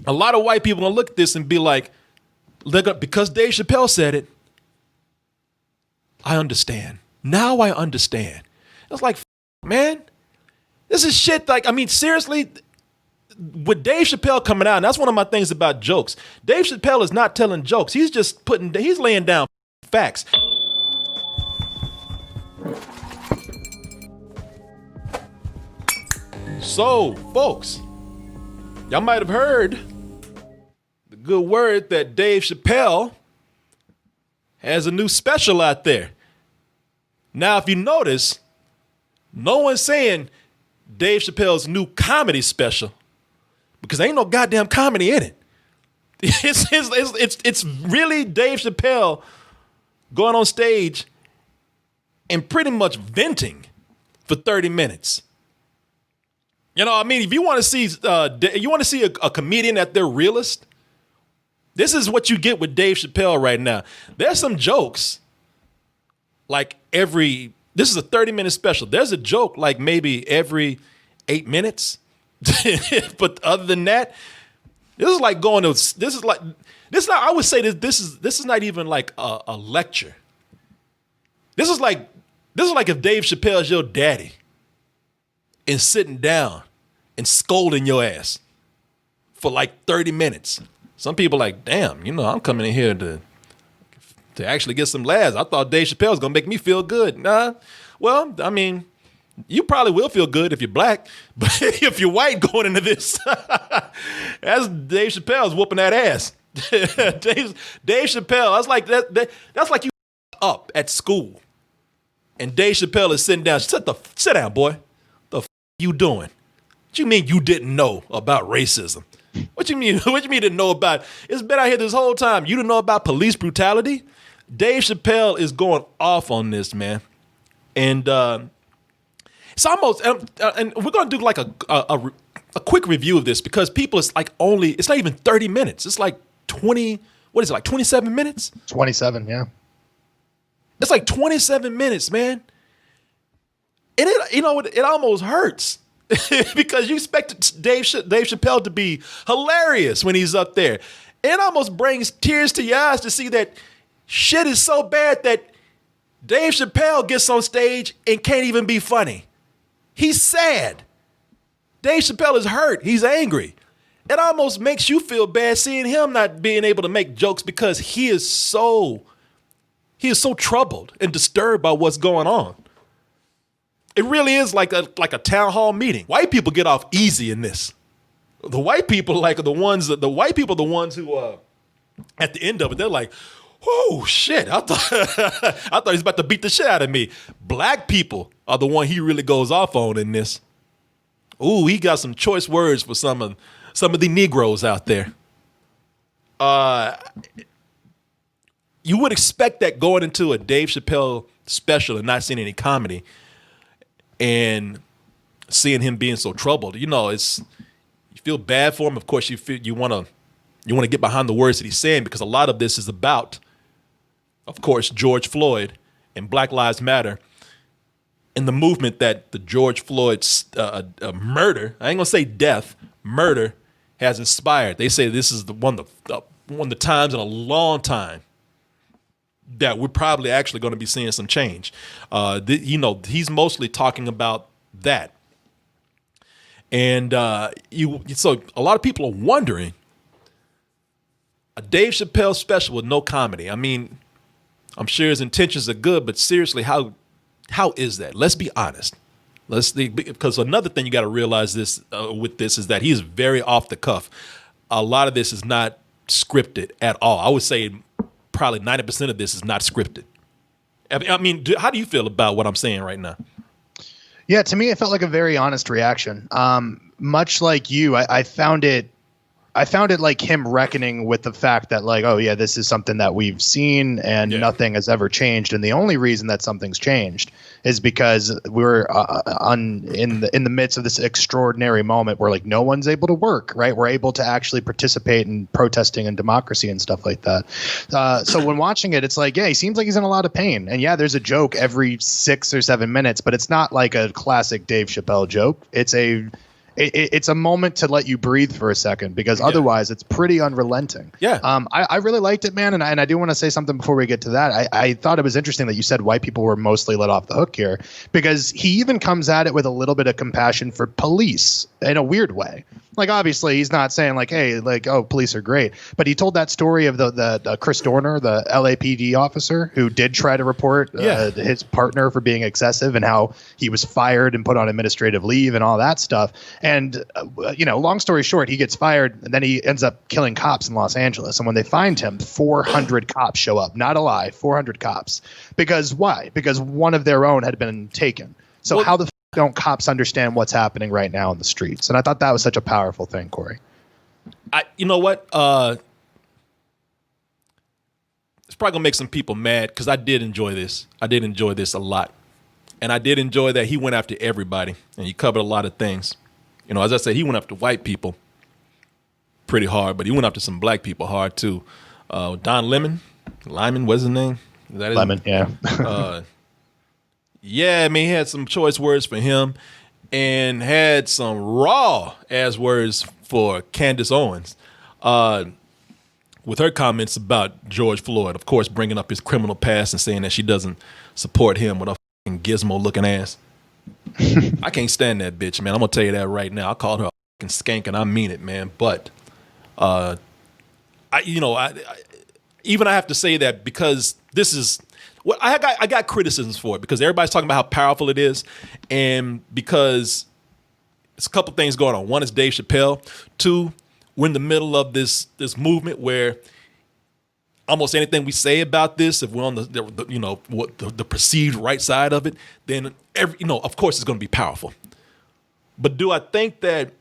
A lot of white people gonna look at this and be like, because Dave Chappelle said it, I understand. Now I understand. It's like, man, this is shit. Like, I mean, seriously, with Dave Chappelle coming out, and that's one of my things about jokes. Dave Chappelle is not telling jokes. He's just he's laying down facts. So, folks, y'all might have heard the good word that Dave Chappelle has a new special out there. Now, if you notice, no one's saying Dave Chappelle's new comedy special because there ain't no goddamn comedy in it. It's really Dave Chappelle going on stage and pretty much venting for 30 minutes. You know, I mean, if you want to see a comedian at their realest, this is what you get with Dave Chappelle right now. There's some jokes like this is a 30-minute special. There's a joke like maybe every 8 minutes. But other than that, I would say this is not even like a lecture. This is like if Dave Chappelle's your daddy and sitting down and scolding your ass for like 30 minutes. Some people are like, damn, I'm coming in here to actually get some laughs. I thought Dave Chappelle was going to make me feel good. Nah. Well, I mean, you probably will feel good if you're black, but if you're white going into this, that's Dave Chappelle's whooping that ass. Dave Chappelle, that's like you up at school and Dave Chappelle is sitting down. Sit down, boy. The you doing? What you mean you didn't know about racism? What you mean? What you mean didn't know about? It's been out here this whole time. You didn't know about police brutality? Dave Chappelle is going off on this, man, and it's almost. And we're gonna do like a quick review of this because people, it's not even 30 minutes. It's like 20. What is it, like 27 minutes? 27, yeah. It's like 27 minutes, man. And it almost hurts because you expect Dave Chappelle to be hilarious when he's up there. It almost brings tears to your eyes to see that shit is so bad that Dave Chappelle gets on stage and can't even be funny. He's sad. Dave Chappelle is hurt. He's angry. It almost makes you feel bad seeing him not being able to make jokes because he is so troubled and disturbed by what's going on. It really is like a town hall meeting. White people get off easy in this. The white people who at the end of it, they're like, oh shit, I thought he was about to beat the shit out of me. Black people are the one he really goes off on in this. Ooh, he got some choice words for some of the Negroes out there. You would expect that going into a Dave Chappelle special and not seeing any comedy and seeing him being so troubled. You feel bad for him. Of course, you want to get behind the words that he's saying because a lot of this is about, of course, George Floyd and Black Lives Matter and the movement that the George Floyd's murder, I ain't gonna say death, murder has inspired. They say this is one of the times in a long time that we're probably actually going to be seeing some change. He's mostly talking about that. And so a lot of people are wondering, a Dave Chappelle special with no comedy. I mean, I'm sure his intentions are good, but seriously, how is that? Let's be honest. Because another thing you got to realize with this is that he's very off the cuff. A lot of this is not scripted at all. I would say probably 90% of this is not scripted. I mean, how do you feel about what I'm saying right now? Yeah, to me, it felt like a very honest reaction. Much like you, I found it like him reckoning with the fact that, like, oh yeah, this is something that we've seen and nothing has ever changed. And the only reason that something's changed is because we're in the midst of this extraordinary moment where, like, no one's able to work, right? We're able to actually participate in protesting and democracy and stuff like that. So when watching it, it's like, yeah, he seems like he's in a lot of pain. And yeah, there's a joke every 6 or 7 minutes, but it's not like a classic Dave Chappelle joke. It's it's a moment to let you breathe for a second, because otherwise it's pretty unrelenting. Yeah. I really liked it, man. And I do want to say something before we get to that. I thought it was interesting that you said white people were mostly let off the hook here, because he even comes at it with a little bit of compassion for police in a weird way. Like, obviously he's not saying like, hey, like, oh, police are great. But he told that story of the Chris Dorner, the LAPD officer who did try to report his partner for being excessive, and how he was fired and put on administrative leave and all that stuff. And, long story short, he gets fired, and then he ends up killing cops in Los Angeles. And when they find him, 400 cops show up. Not a lie, 400 cops. Because why? Because one of their own had been taken. So how the don't cops understand what's happening right now in the streets? And I thought that was such a powerful thing, Corey. You know what? It's probably gonna make some people mad, because I did enjoy this. I did enjoy this a lot. And I did enjoy that he went after everybody, and he covered a lot of things. As I said, he went after white people pretty hard, but he went after some black people hard too. Don Lyman, what's his name? Is that his Lemon, yeah. Yeah, I mean, he had some choice words for him, and had some raw ass words for Candace Owens, with her comments about George Floyd. Of course, bringing up his criminal past and saying that she doesn't support him with a fucking gizmo looking ass. I can't stand that bitch, man. I'm gonna tell you that right now. I called her a fucking skank, and I mean it, man. But I have to say that, because this is. Well, I got criticisms for it, because everybody's talking about how powerful it is, and because it's a couple things going on. One is Dave Chappelle. Two, we're in the middle of this movement where almost anything we say about this, if we're on the perceived right side of it, then of course it's going to be powerful. But do I think that,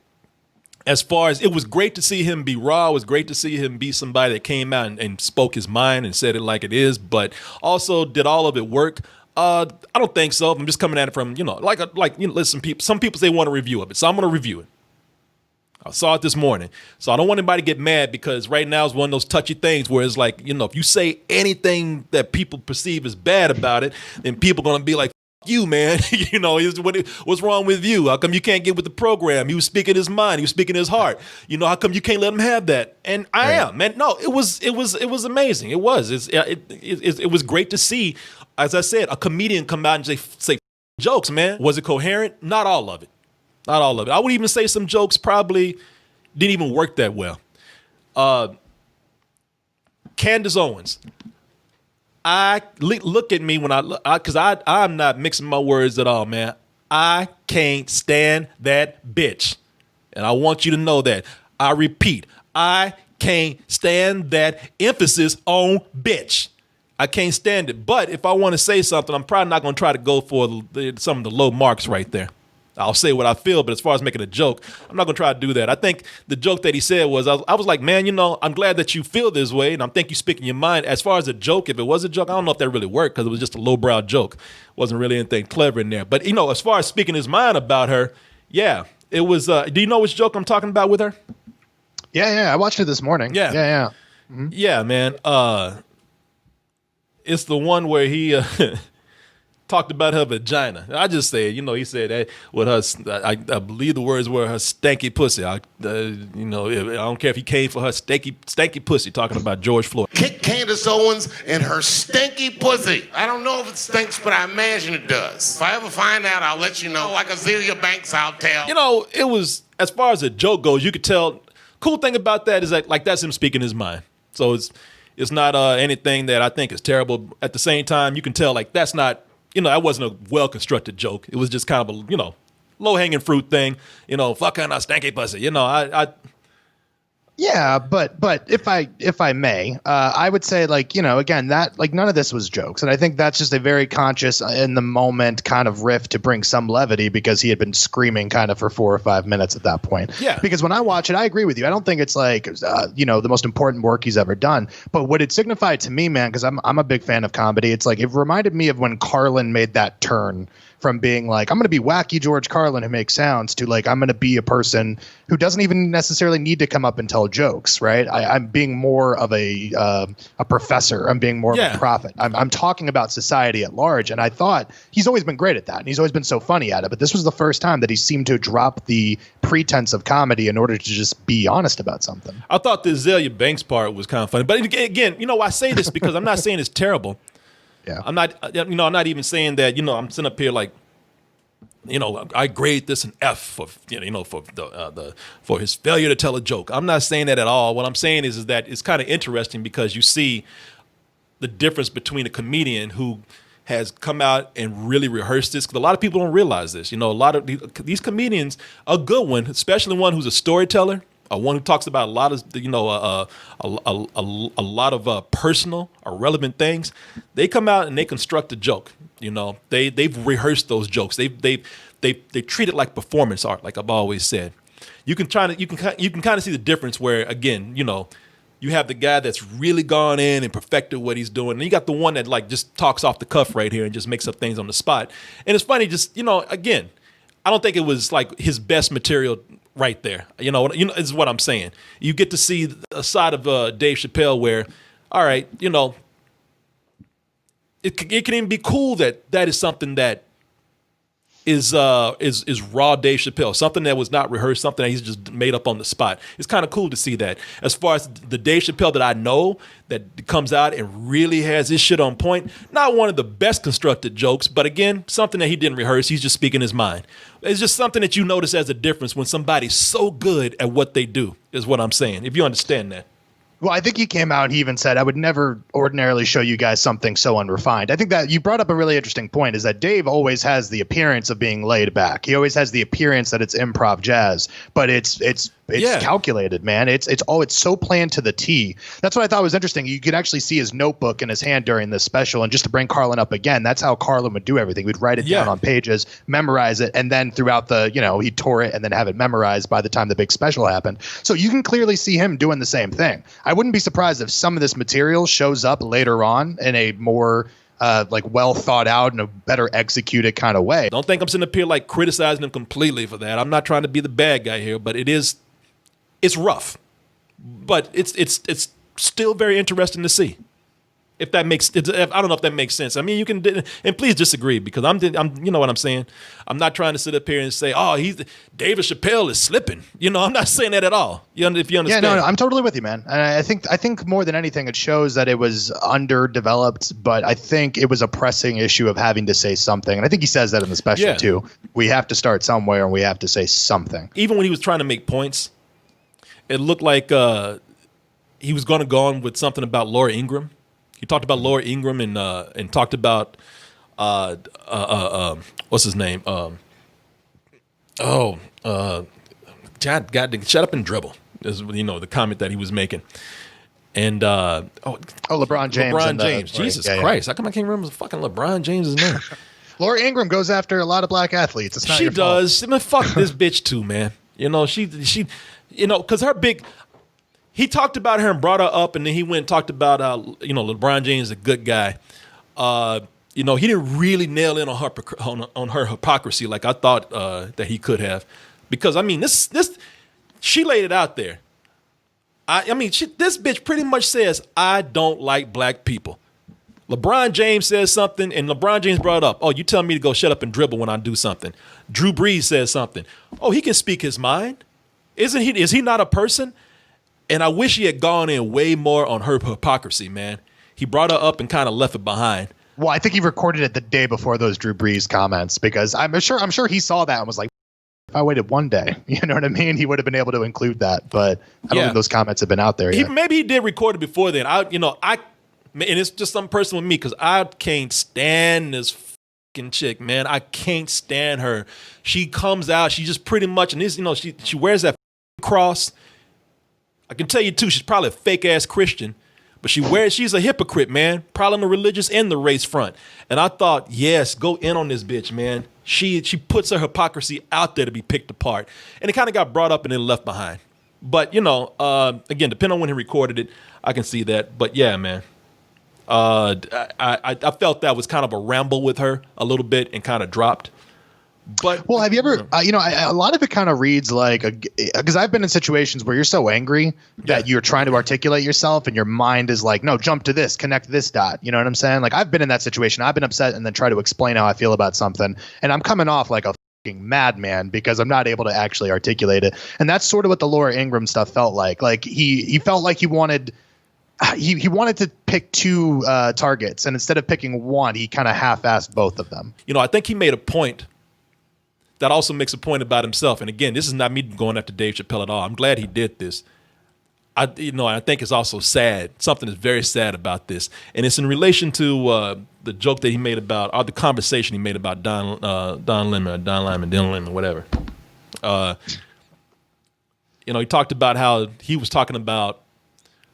as far as, it was great to see him be raw, it was great to see him be somebody that came out and spoke his mind and said it like it is, but also, did all of it work? I don't think so. I'm just coming at it from, listen, some people say want a review of it, so I'm going to review it. I saw it this morning, so I don't want anybody to get mad, because right now is one of those touchy things where it's like, if you say anything that people perceive as bad about it, then people are going to be like, you, man. What's wrong with you? How come you can't get with the program? He was speaking his mind. He was speaking his heart. How come you can't let him have that? And I am, man. No, it was amazing. It was. It was great to see, as I said, a comedian come out and say jokes, man. Was it coherent? Not all of it. Not all of it. I would even say some jokes probably didn't even work that well. Candace Owens. Look at me when because I'm not mixing my words at all, man. I can't stand that bitch. And I want you to know that. I repeat, I can't stand that emphasis on bitch. I can't stand it. But if I want to say something, I'm probably not going to try to go for some of the low marks right there. I'll say what I feel, but as far as making a joke, I'm not going to try to do that. I think the joke that he said was, I was like, man, I'm glad that you feel this way, and I think you speaking your mind. As far as a joke, if it was a joke, I don't know if that really worked, because it was just a lowbrow joke. Wasn't really anything clever in there. But, as far as speaking his mind about her, yeah, it was, do you know which joke I'm talking about with her? Yeah, I watched it this morning. Yeah. Mm-hmm. Yeah, man. It's the one where he... talked about her vagina. I just said, he said that with her, I believe the words were her stanky pussy. I don't care if he came for her stanky pussy, talking about George Floyd. Kick Candace Owens and her stanky pussy. I don't know if it stinks, but I imagine it does. If I ever find out, I'll let you know. Like Azealia Banks, I'll tell. It was, as far as a joke goes, you could tell. Cool thing about that is that, like, that's him speaking his mind. So it's not anything that I think is terrible. At the same time, you can tell, like, that's not, that wasn't a well-constructed joke. It was just kind of a, low-hanging fruit thing. Fucking a stanky pussy. Yeah, but if I may, I would say, again, that, none of this was jokes. And I think that's just a very conscious, in the moment kind of riff to bring some levity, because he had been screaming kind of for 4 or 5 minutes at that point. Yeah. Because when I watch it, I agree with you. I don't think it's the most important work he's ever done. But what it signified to me, man, because I'm a big fan of comedy, it's like, it reminded me of when Carlin made that turn from being like, I'm going to be wacky George Carlin who makes sounds to like, I'm going to be a person who doesn't even necessarily need to come up and tell jokes, right? I'm being more of a professor. I'm being more of a prophet. I'm talking about society at large. And I thought he's always been great at that. And he's always been so funny at it. But this was the first time that he seemed to drop the pretense of comedy in order to just be honest about something. I thought the Azalea Banks part was kind of funny. But again, I say this because I'm not saying it's terrible. Yeah. I'm not even saying that, I'm sitting up here like, I grade this an F for, for his failure to tell a joke. I'm not saying that at all. What I'm saying is that it's kind of interesting because you see the difference between a comedian who has come out and really rehearsed this. Because a lot of people don't realize this. A lot of these comedians, a good one, especially one who's a storyteller, one who talks about a lot of, a lot of personal or relevant things. They come out and they construct a joke. They've rehearsed those jokes. They treat it like performance art, like I've always said. You can kind of see the difference where, again, you have the guy that's really gone in and perfected what he's doing, and you got the one that like just talks off the cuff right here and just makes up things on the spot. And it's funny, just again, I don't think it was like his best material right there. Is what I'm saying. You get to see a side of Dave Chappelle where, all right, it can even be cool that is something that is raw Dave Chappelle, something that was not rehearsed, something that he's just made up on the spot. It's kind of cool to see that. As far as the Dave Chappelle that I know that comes out and really has his shit on point, not one of the best constructed jokes, but again, something that he didn't rehearse. He's just speaking his mind. It's just something that you notice as a difference when somebody's so good at what they do, is what I'm saying, if you understand that. Well, I think he came out and he even said, I would never ordinarily show you guys something so unrefined. I think that you brought up a really interesting point, is that Dave always has the appearance of being laid back. He always has the appearance that it's improv jazz, but it's calculated, man. It's so planned to the T. That's what I thought was interesting. You could actually see his notebook in his hand during this special. And just to bring Carlin up again, that's how Carlin would do everything. We'd write it down on pages, memorize it, and then throughout he'd tour it and then have it memorized by the time the big special happened. So you can clearly see him doing the same thing. I wouldn't be surprised if some of this material shows up later on in a more well thought out and a better executed kind of way. Don't think I'm sitting up here like criticizing him completely for that. I'm not trying to be the bad guy here, but it's rough, but it's still very interesting to see. If that makes, I don't know if that makes sense. I mean, you can, and please disagree, because I'm, you know what I'm saying. I'm not trying to sit up here and say, oh, David Chappelle is slipping. I'm not saying that at all. If you understand. Yeah, no, I'm totally with you, man. And I think more than anything, it shows that it was underdeveloped, but I think it was a pressing issue of having to say something. And I think he says that in the special too. We have to start somewhere and we have to say something. Even when he was trying to make points, it looked like he was going to go on with something about Laura Ingraham. He talked about Laura Ingraham and talked about what's his name? God, shut up and dribble is the comment that he was making. And LeBron James. LeBron James. Jesus Christ! How come I can't remember fucking LeBron James' name? Laura Ingraham goes after a lot of black athletes. It's not she your does. fault. I mean, fuck this bitch too, man. She because her big. He talked about her and brought her up, and then he went and talked about LeBron James is a good guy. He didn't really nail in on her hypocrisy like I thought that he could have, because I mean this she laid it out there. This bitch pretty much says, I don't like black people. LeBron James says something, and LeBron James brought it up. Oh, you tell me to go shut up and dribble when I do something. Drew Brees says something. Oh, he can speak his mind. Is he not a person? And I wish he had gone in way more on her hypocrisy, man. He brought her up and kind of left it behind. Well, I think he recorded it the day before those Drew Brees comments, because I'm sure he saw that and was like, if I waited one day, you know what I mean? He would have been able to include that, but I don't think those comments have been out there yet. Maybe he did record it before then. And it's just some person with me, because I can't stand this fucking chick, man. I can't stand her. She comes out, she just pretty much, and this, she wears that cross. I can tell you too, she's probably a fake ass Christian, but she's a hypocrite, man. Probably on the religious and the race front. And I thought, yes, go in on this bitch, man. She puts her hypocrisy out there to be picked apart. And it kind of got brought up and then left behind. But, again, depending on when he recorded it, I can see that. But yeah, man, I felt that was kind of a ramble with her a little bit and kind of dropped. But well, have you ever, a lot of it kind of reads like, because I've been in situations where you're so angry that you're trying to articulate yourself and your mind is like, no, jump to this, connect this dot. You know what I'm saying? Like I've been in that situation. I've been upset and then try to explain how I feel about something. And I'm coming off like a fucking madman because I'm not able to actually articulate it. And that's sort of what the Laura Ingraham stuff felt like. Like he felt like he wanted to pick two targets. And instead of picking one, he kind of half-assed both of them. You know, I think he made a point that also makes a point about himself. And again, this is not me going after Dave Chappelle at all. I'm glad he did this. I think it's also sad. Something is very sad about this. And it's in relation to the joke that he made about, or the conversation he made about Don Lemon, whatever. He talked about how he was talking about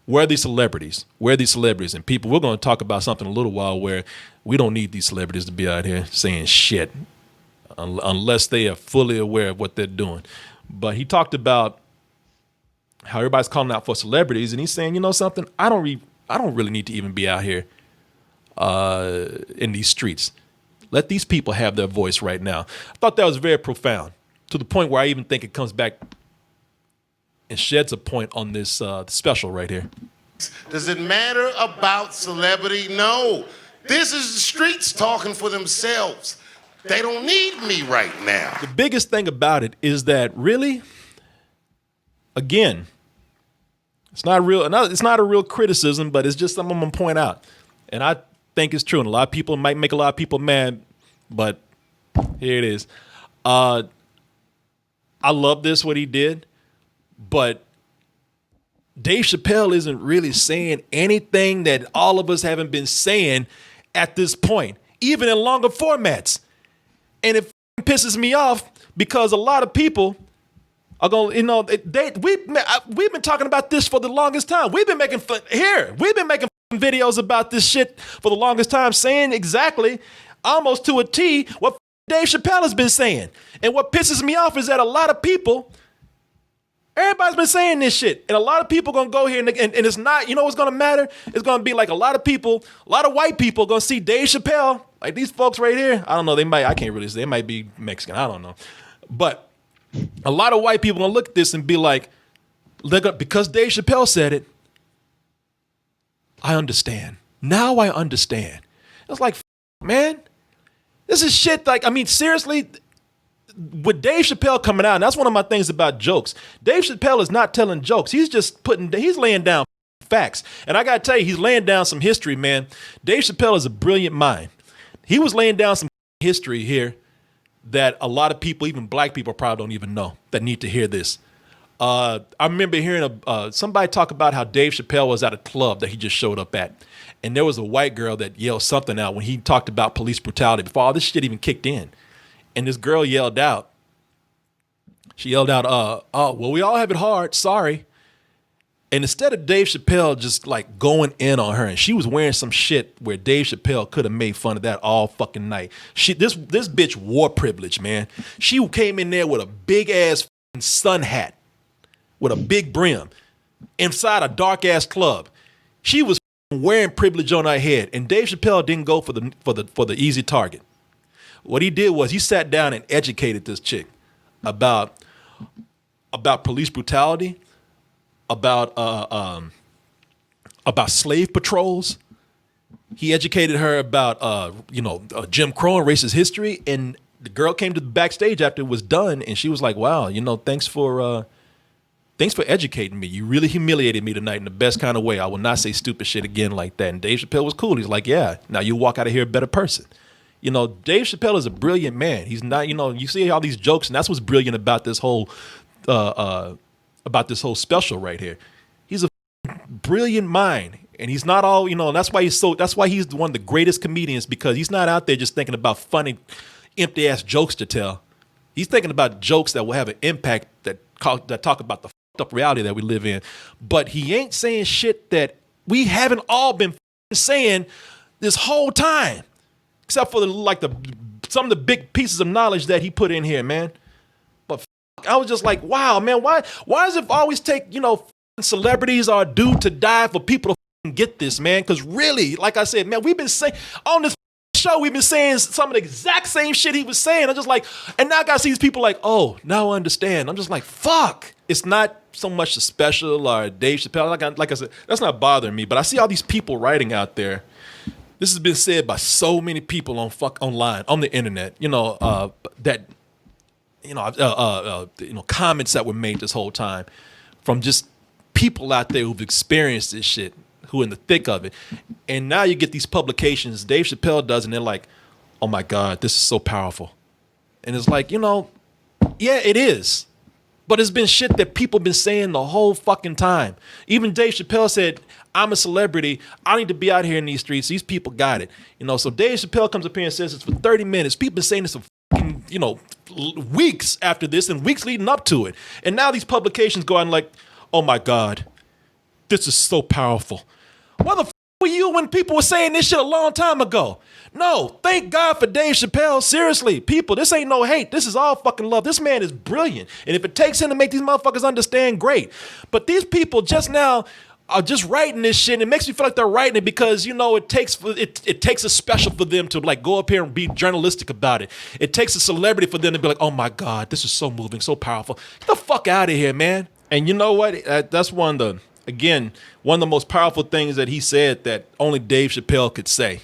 where are these celebrities? And people, we're going to talk about something in a little while where we don't need these celebrities to be out here saying shit unless they are fully aware of what they're doing. But he talked about how everybody's calling out for celebrities, and he's saying, you know something, I don't really need to even be out here in these streets. Let these people have their voice right now. I thought that was very profound, to the point where I even think it comes back and sheds a point on this special right here. Does it matter about celebrity? No. This is the streets talking for themselves. They don't need me right now. The biggest thing about it is that really, again, it's not a real criticism, but it's just something I'm gonna point out. And I think it's true. And a lot of people might make a lot of people mad, but here it is. I love this, what he did, but Dave Chappelle isn't really saying anything that all of us haven't been saying at this point, even in longer formats. And it pisses me off because a lot of people are going, we've been talking about this for the longest time. We've been making videos about this shit for the longest time, saying exactly, almost to a T, what Dave Chappelle has been saying. And what pisses me off is that a lot of people, everybody's been saying this shit. And a lot of people going to go here and it's not, you know what's going to matter? It's going to be like a lot of white people going to see Dave Chappelle. Like these folks right here, I don't know, I can't really say, they might be Mexican, I don't know. But a lot of white people gonna look at this and be like, because Dave Chappelle said it, I understand. Now I understand. It's like, man, this is shit. Like, I mean, seriously, with Dave Chappelle coming out, and that's one of my things about jokes. Dave Chappelle is not telling jokes. He's laying down facts. And I gotta tell you, he's laying down some history, man. Dave Chappelle is a brilliant mind. He was laying down some history here that a lot of people, even black people, probably don't even know, that need to hear this. I remember hearing somebody talk about how Dave Chappelle was at a club that he just showed up at. And there was a white girl that yelled something out when he talked about police brutality before all this shit even kicked in. And this girl yelled out, oh, well, we all have it hard. Sorry. And instead of Dave Chappelle just like going in on her, and she was wearing some shit where Dave Chappelle could have made fun of that all fucking night. This bitch wore privilege, man. She came in there with a big ass sun hat with a big brim inside a dark ass club. She was wearing privilege on her head, and Dave Chappelle didn't go for the easy target. What he did was he sat down and educated this chick about police brutality, about slave patrols. He educated her about Jim Crow and racist history. And the girl came to the backstage after it was done, and she was like, "Wow, thanks for educating me. You really humiliated me tonight in the best kind of way. I will not say stupid shit again like that." And Dave Chappelle was cool. He's like, "Yeah, now you walk out of here a better person." Dave Chappelle is a brilliant man. He's not, you see all these jokes, and that's what's brilliant about this whole special right here. He's a brilliant mind, and he's not all, that's why he's one of the greatest comedians, because he's not out there just thinking about funny, empty ass jokes to tell. He's thinking about jokes that will have an impact that talk about the fucked up reality that we live in. But he ain't saying shit that we haven't all been saying this whole time, except for some of the big pieces of knowledge that he put in here, man. But I was just like, wow, man, why does it always take, celebrities or a dude to die for people to get this, man. Because really, like I said, man, we've been saying on this show, we've been saying some of the exact same shit he was saying. I'm just like, and now I gotta see these people like, oh, now I understand. I'm just like, fuck. It's not so much the special or Dave Chappelle. Like I said, that's not bothering me. But I see all these people writing out there. This has been said by so many people online on the internet. Comments that were made this whole time from just people out there who've experienced this shit, who are in the thick of it. And now you get these publications, Dave Chappelle does, and they're like, oh my God, this is so powerful. And it's like, yeah, it is. But it's been shit that people been saying the whole fucking time. Even Dave Chappelle said, I'm a celebrity. I need to be out here in these streets. These people got it. So Dave Chappelle comes up here and says it's for 30 minutes. People been saying this for fucking, weeks after this and weeks leading up to it. And now these publications go out and like, oh my God, this is so powerful. Where the were you when people were saying this shit a long time ago? No, thank God for Dave Chappelle. Seriously, people, this ain't no hate. This is all fucking love. This man is brilliant. And if it takes him to make these motherfuckers understand, great. But these people just now are just writing this shit. And it makes me feel like they're writing it because, it takes a special for them to like go up here and be journalistic about it. It takes a celebrity for them to be like, oh my God, this is so moving, so powerful. Get the fuck out of here, man. And you know what? That's one of the most powerful things that he said that only Dave Chappelle could say,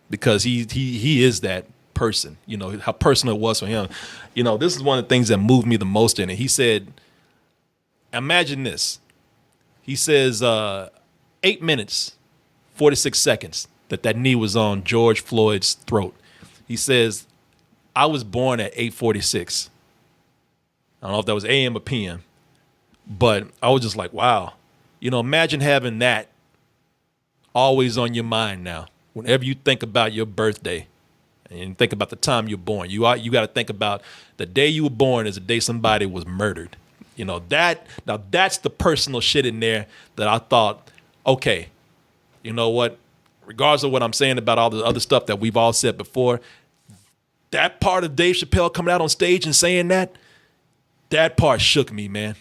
because he is that person. How personal it was for him. This is one of the things that moved me the most in it. He said, imagine this. He says 8 minutes, 46 seconds that knee was on George Floyd's throat. He says, I was born at 8:46. I don't know if that was AM or PM, but I was just like, wow. Imagine having that always on your mind now. Whenever you think about your birthday and think about the time you're born, you got to think about the day you were born as the day somebody was murdered. That's the personal shit in there that I thought, okay, you know what? Regardless of what I'm saying about all the other stuff that we've all said before, that part of Dave Chappelle coming out on stage and saying that part shook me, man.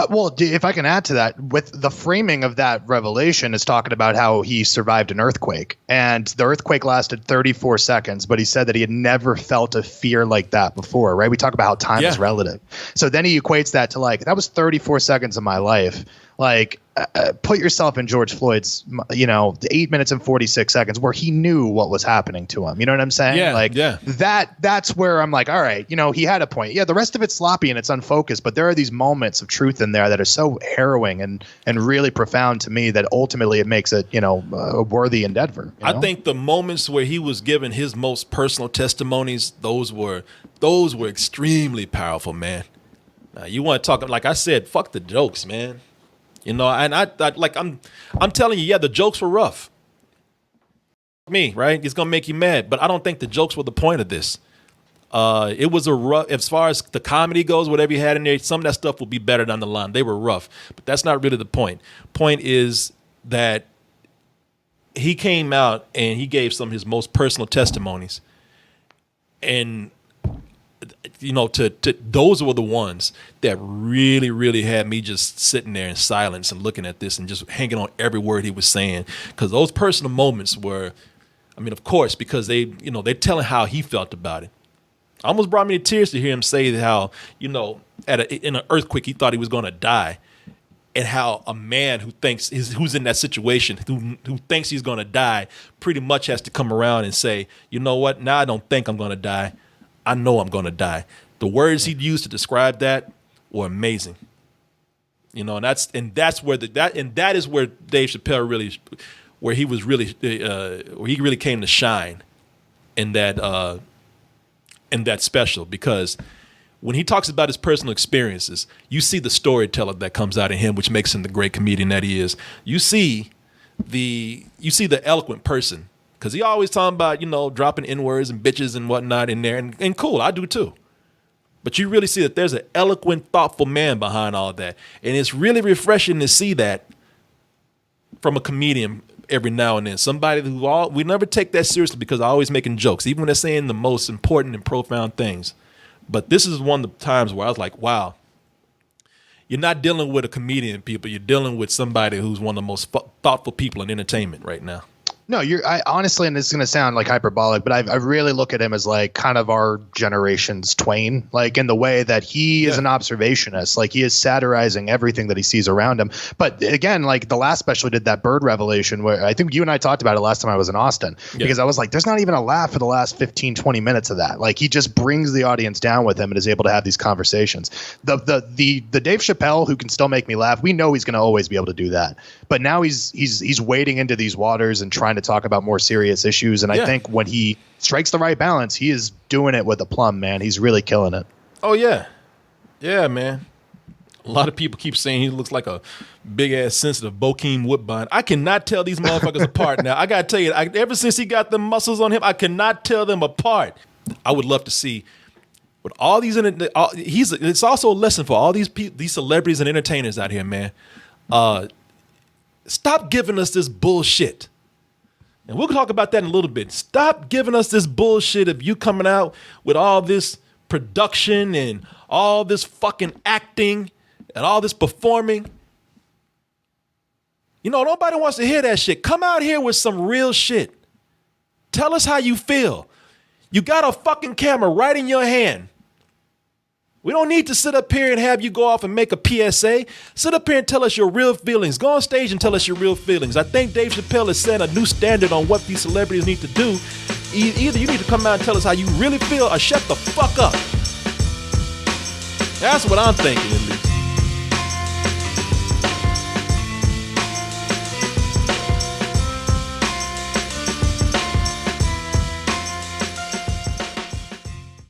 Well, if I can add to that, with the framing of that revelation is talking about how he survived an earthquake, and the earthquake lasted 34 seconds, but he said that he had never felt a fear like that before, right? We talk about how time is relative. So then he equates that to like, that was 34 seconds of my life. Like, put yourself in George Floyd's, 8 minutes and 46 seconds where he knew what was happening to him. You know what I'm saying? Yeah. That's where I'm like, all right, he had a point. Yeah, the rest of it's sloppy and it's unfocused, but there are these moments of truth in there that are so harrowing and really profound to me that ultimately it makes it, a worthy endeavor. I think the moments where he was given his most personal testimonies, those were extremely powerful, man. Now, you want to talk, like I said, fuck the jokes, man. And I'm telling you, yeah, the jokes were rough. Me, right? It's gonna make you mad, but I don't think the jokes were the point of this. It was a rough, as far as the comedy goes, whatever you had in there, some of that stuff will be better down the line. They were rough, but that's not really the point. Point is that he came out and he gave some of his most personal testimonies, and those were the ones that really, really had me just sitting there in silence and looking at this and just hanging on every word he was saying. Because those personal moments were, of course, because they're telling how he felt about it. Almost brought me to tears to hear him say how, in an earthquake, he thought he was going to die. And how a man who's in that situation, who thinks he's going to die, pretty much has to come around and say, you know what, now I don't think I'm going to die. I know I'm going to die. The words he used to describe that were amazing. And that is where Dave Chappelle where he really came to shine in that special, because when he talks about his personal experiences, you see the storyteller that comes out of him, which makes him the great comedian that he is. You see the eloquent person. Because he always talking about, dropping N-words and bitches and whatnot in there. And cool, I do too. But you really see that there's an eloquent, thoughtful man behind all of that. And it's really refreshing to see that from a comedian every now and then. Somebody we never take that seriously because they're always making jokes, even when they're saying the most important and profound things. But this is one of the times where I was like, wow, you're not dealing with a comedian, people. You're dealing with somebody who's one of the most thoughtful people in entertainment right now. No, I honestly, and this is going to sound like hyperbolic, but I really look at him as like kind of our generation's Twain, like in the way that he is an observationist, like he is satirizing everything that he sees around him. But again, like the last special he did, that bird revelation, where I think you and I talked about it last time I was in Austin, because I was like, there's not even a laugh for the last 15, 20 minutes of that. Like he just brings the audience down with him and is able to have these conversations. The Dave Chappelle who can still make me laugh, we know he's going to always be able to do that. But now he's wading into these waters and trying to talk about more serious issues. And I think when he strikes the right balance, he is doing it with aplomb, man. He's really killing it. Oh, yeah. Yeah, man. A lot of people keep saying he looks like a big-ass sensitive Bokeem Woodbine. I cannot tell these motherfuckers apart now. I got to tell you, ever since he got the muscles on him, I cannot tell them apart. I would love to see with all these, it's also a lesson for all these celebrities and entertainers out here, man. Stop giving us this bullshit. And we'll talk about that in a little bit. Stop giving us this bullshit of you coming out with all this production and all this fucking acting and all this performing. You know, nobody wants to hear that shit. Come out here with some real shit. Tell us how you feel. You got a fucking camera right in your hand. We don't need to sit up here and have you go off and make a PSA. Sit up here and tell us your real feelings. Go on stage and tell us your real feelings. I think Dave Chappelle is setting a new standard on what these celebrities need to do. Either you need to come out and tell us how you really feel or shut the fuck up. That's what I'm thinking.